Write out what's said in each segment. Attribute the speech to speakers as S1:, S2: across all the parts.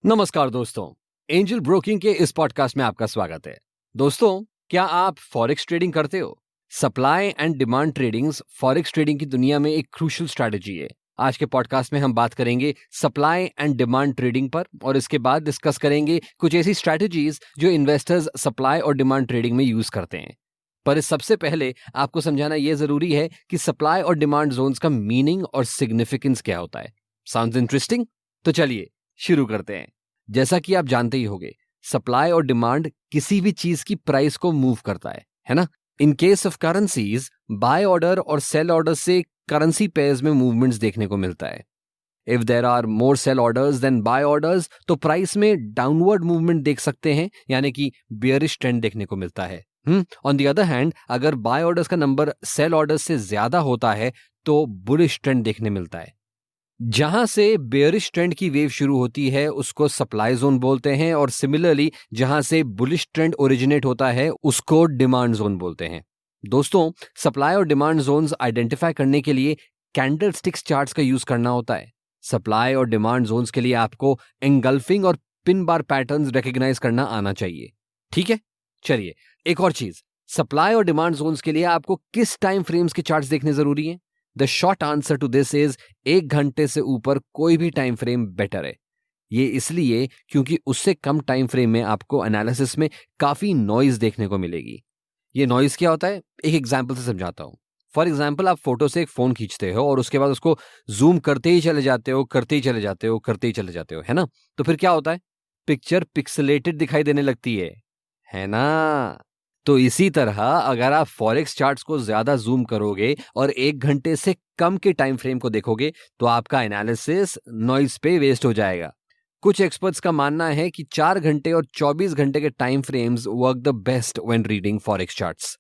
S1: नमस्कार दोस्तों, angel broking के इस पॉडकास्ट में आपका स्वागत है। दोस्तों, क्या आप फॉरेक्स ट्रेडिंग करते हो? Supply and demand tradings forex trading की दुनिया में एक क्रूशियल स्ट्रैटेजी है। आज के पॉडकास्ट में हम बात करेंगे सप्लाई एंड डिमांड ट्रेडिंग पर और इसके बाद डिस्कस करेंगे कुछ ऐसी स्ट्रैटेजीज जो इन्वेस्टर्स सप्लाई और डिमांड ट्रेडिंग में यूज करते हैं। पर इस सबसे पहले आपको समझाना यह जरूरी है कि सप्लाई और डिमांड जोन्स का मीनिंग और सिग्निफिकेंस क्या होता है। Sounds interesting? तो चलिए शुरू करते हैं। जैसा कि आप जानते ही होंगे, सप्लाई और डिमांड किसी भी चीज की प्राइस को मूव करता है ना? In case of currencies, buy order और सेल ऑर्डर से करेंसी पेयर्स में मूवमेंट्स देखने को मिलता है। If there are more sell orders than buy orders, तो प्राइस में डाउनवर्ड मूवमेंट देख सकते हैं, यानी कि बियरिश ट्रेंड देखने को मिलता है। ऑन द अदर हैंड, अगर बाय ऑर्डर्स का नंबर सेल ऑर्डर्स से ज्यादा होता है तो बुलिश ट्रेंड देखने मिलता है। जहां से बेयरिश ट्रेंड की वेव शुरू होती है उसको सप्लाई जोन बोलते हैं, और सिमिलरली जहां से बुलिश ट्रेंड ओरिजिनेट होता है उसको डिमांड जोन बोलते हैं। दोस्तों, सप्लाई और डिमांड जोन्स आइडेंटिफाई करने के लिए कैंडल स्टिक्स चार्ट्स का यूज करना होता है। सप्लाई और डिमांड जोन्स के लिए आपको एंगल्फिंग और पिन बार पैटर्न्स रिकॉग्नाइज करना आना चाहिए। ठीक है, चलिए एक और चीज, सप्लाई और डिमांड जोन्स के लिए आपको किस टाइम फ्रेम्स के चार्ट्स देखने जरूरी है? The short answer to this is 1 घंटे से ऊपर कोई भी टाइम फ्रेम बेटर है। ये इसलिए क्योंकि उससे कम टाइम फ्रेम में आपको एनालिसिस में काफी नॉइज देखने को मिलेगी। ये नॉइज क्या होता है, एक एग्जांपल से समझाता हूं। फॉर एग्जांपल, आप फोटो से एक फोन खींचते हो और उसके बाद उसको जूम करते ही चले जाते हो, करते ही चले जाते हो, करते ही चले जाते हो, है ना? तो फिर क्या होता है? पिक्चर पिक्सेलेटेड दिखाई देने लगती है ना? तो इसी तरह अगर आप फॉरेक्स चार्ट्स को ज्यादा जूम करोगे और 1 घंटे से कम के टाइम फ्रेम को देखोगे तो आपका एनालिसिस नॉइज पे वेस्ट हो जाएगा। कुछ एक्सपर्ट्स का मानना है कि 4 घंटे और 24 घंटे के time frames work the best when reading forex charts.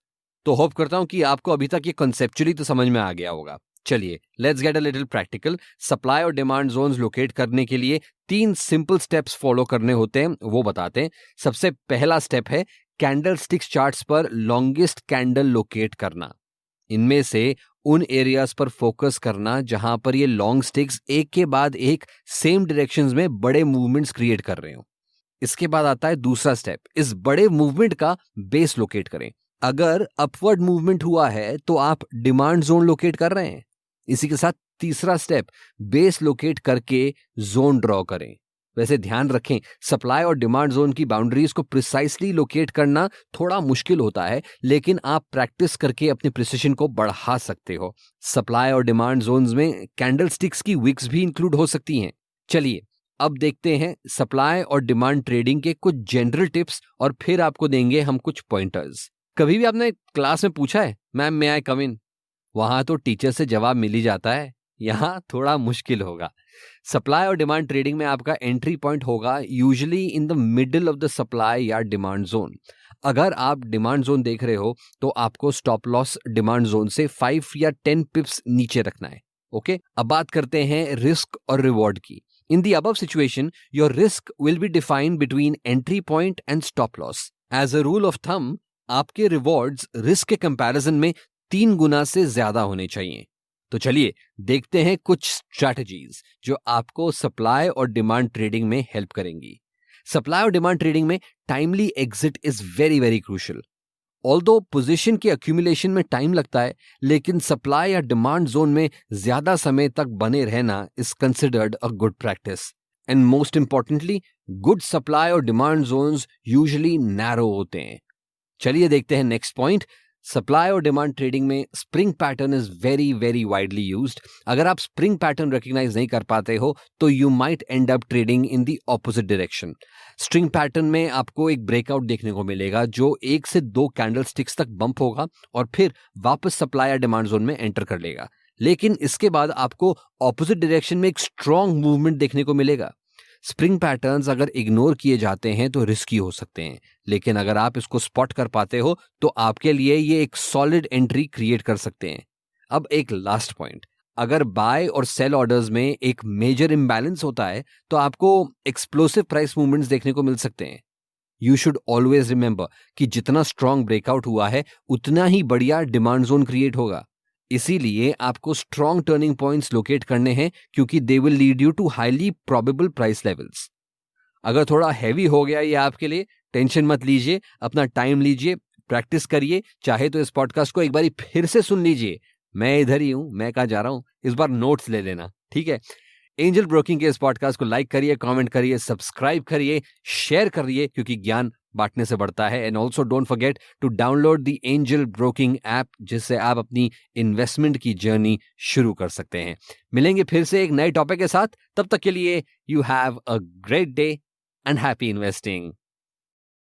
S1: तो होप करता हूं कि आपको अभी तक ये कॉन्सेप्चुअली तो समझ में आ गया होगा। चलिए let's get a little practical. Supply और डिमांड जोन्स लोकेट करने के लिए 3 सिंपल स्टेप्स फॉलो करने होते हैं, वो बताते हैं। सबसे पहला स्टेप है कैंडल स्टिक्स चार्ट्स पर लॉन्गेस्ट कैंडल लोकेट करना। इनमें से उन एरियाज पर फोकस करना जहां पर ये लॉन्ग स्टिक्स एक के बाद एक सेम डायरेक्शंस में बड़े मूवमेंट्स क्रिएट कर रहे हो। इसके बाद आता है दूसरा स्टेप, इस बड़े मूवमेंट का बेस लोकेट करें। अगर अपवर्ड मूवमेंट हुआ है तो आप डिमांड जोन लोकेट कर रहे हैं। इसी के साथ तीसरा स्टेप, बेस लोकेट करके जोन ड्रॉ करें। वैसे ध्यान रखें, सप्लाई और डिमांड जोन की बाउंड्रीज को प्रिसाइसली लोकेट करना थोड़ा मुश्किल होता है, लेकिन आप प्रैक्टिस करके अपनी प्रिसिशन को बढ़ा सकते हो। सप्लाई और डिमांड जोन्स में कैंडल स्टिक्स की विक्स भी इंक्लूड हो सकती हैं। चलिए अब देखते हैं सप्लाई और डिमांड ट्रेडिंग के कुछ जनरल टिप्स, और फिर आपको देंगे हम कुछ पॉइंटर्स। कभी भी आपने क्लास में पूछा है, मैम मे आई कम इन? वहां तो टीचर से जवाब मिल ही जाता है, यहां थोड़ा मुश्किल होगा। सप्लाई और डिमांड ट्रेडिंग में आपका एंट्री पॉइंट होगा usually in the middle of the supply या डिमांड जोन। अगर आप डिमांड जोन देख रहे हो तो आपको स्टॉप लॉस डिमांड जोन से 5 या 10 पिप्स नीचे रखना है। ओके, अब बात करते हैं रिस्क और रिवॉर्ड की। In the above situation, your risk will be defined between entry point and stop loss. As a rule of thumb, आपके रिवॉर्ड्स रिस्क के कंपैरिजन में 3 गुना से ज्यादा होने चाहिए। तो चलिए देखते हैं कुछ स्ट्रैटेजीज जो आपको सप्लाई और डिमांड ट्रेडिंग में हेल्प करेंगी। सप्लाई और डिमांड ट्रेडिंग में timely exit is very very crucial. Although position के अक्यूमुलेशन में टाइम लगता है, लेकिन सप्लाई या डिमांड जोन में ज्यादा समय तक बने रहना is considered a good practice. And most importantly, good supply और डिमांड जोन्स यूजुअली नैरो होते हैं। चलिए देखते हैं नेक्स्ट पॉइंट। सप्लाई और डिमांड ट्रेडिंग में spring pattern is very very widely used. अगर आप स्प्रिंग पैटर्न रिकॉग्नाइज नहीं कर पाते हो तो you might and up trading in the opposite direction. String pattern में आपको एक ब्रेकआउट देखने को मिलेगा जो 1 से 2 कैंडल स्टिक्स तक बंप होगा और फिर वापस सप्लाई या डिमांड जोन में एंटर कर लेगा, लेकिन इसके बाद आपको ऑपोजिट डायरेक्शन में एक स्ट्रॉन्ग मूवमेंट देखने को मिलेगा। स्प्रिंग पैटर्न्स अगर इग्नोर किए जाते हैं तो रिस्की हो सकते हैं, लेकिन अगर आप इसको स्पॉट कर पाते हो तो आपके लिए ये एक सॉलिड एंट्री क्रिएट कर सकते हैं। अब एक लास्ट पॉइंट, अगर बाय और सेल ऑर्डर्स में एक मेजर इम्बैलेंस होता है तो आपको एक्सप्लोसिव प्राइस मूवमेंट्स देखने को मिल सकते हैं। यू शुड ऑलवेज रिमेंबर कि जितना स्ट्रॉन्ग ब्रेकआउट हुआ है उतना ही बढ़िया डिमांड जोन क्रिएट होगा। इसीलिए आपको स्ट्रॉन्ग टर्निंग पॉइंट्स लोकेट करने हैं, क्योंकि they will lead you to highly probable price levels. अगर थोड़ा हैवी हो गया ये आपके लिए, टेंशन मत लीजिए, अपना टाइम लीजिए, प्रैक्टिस करिए। चाहे तो इस पॉडकास्ट को एक बारी फिर से सुन लीजिए। मैं इधर ही हूं, मैं कहाँ जा रहा हूं, इस बार नोट्स ले लेना, ठीक है। एंजल ब्रोकिंग के इस पॉडकास्ट को लाइक करिए, कमेंट करिए, सब्सक्राइब करिए, शेयर करिए, क्योंकि ज्ञान बांटने से बढ़ता है। And also don't forget to download the Angel Broking app, जिससे आप अपनी इन्वेस्टमेंट की जर्नी शुरू कर सकते हैं। मिलेंगे फिर से एक नए टॉपिक के साथ, तब तक के लिए you have a great day and happy investing.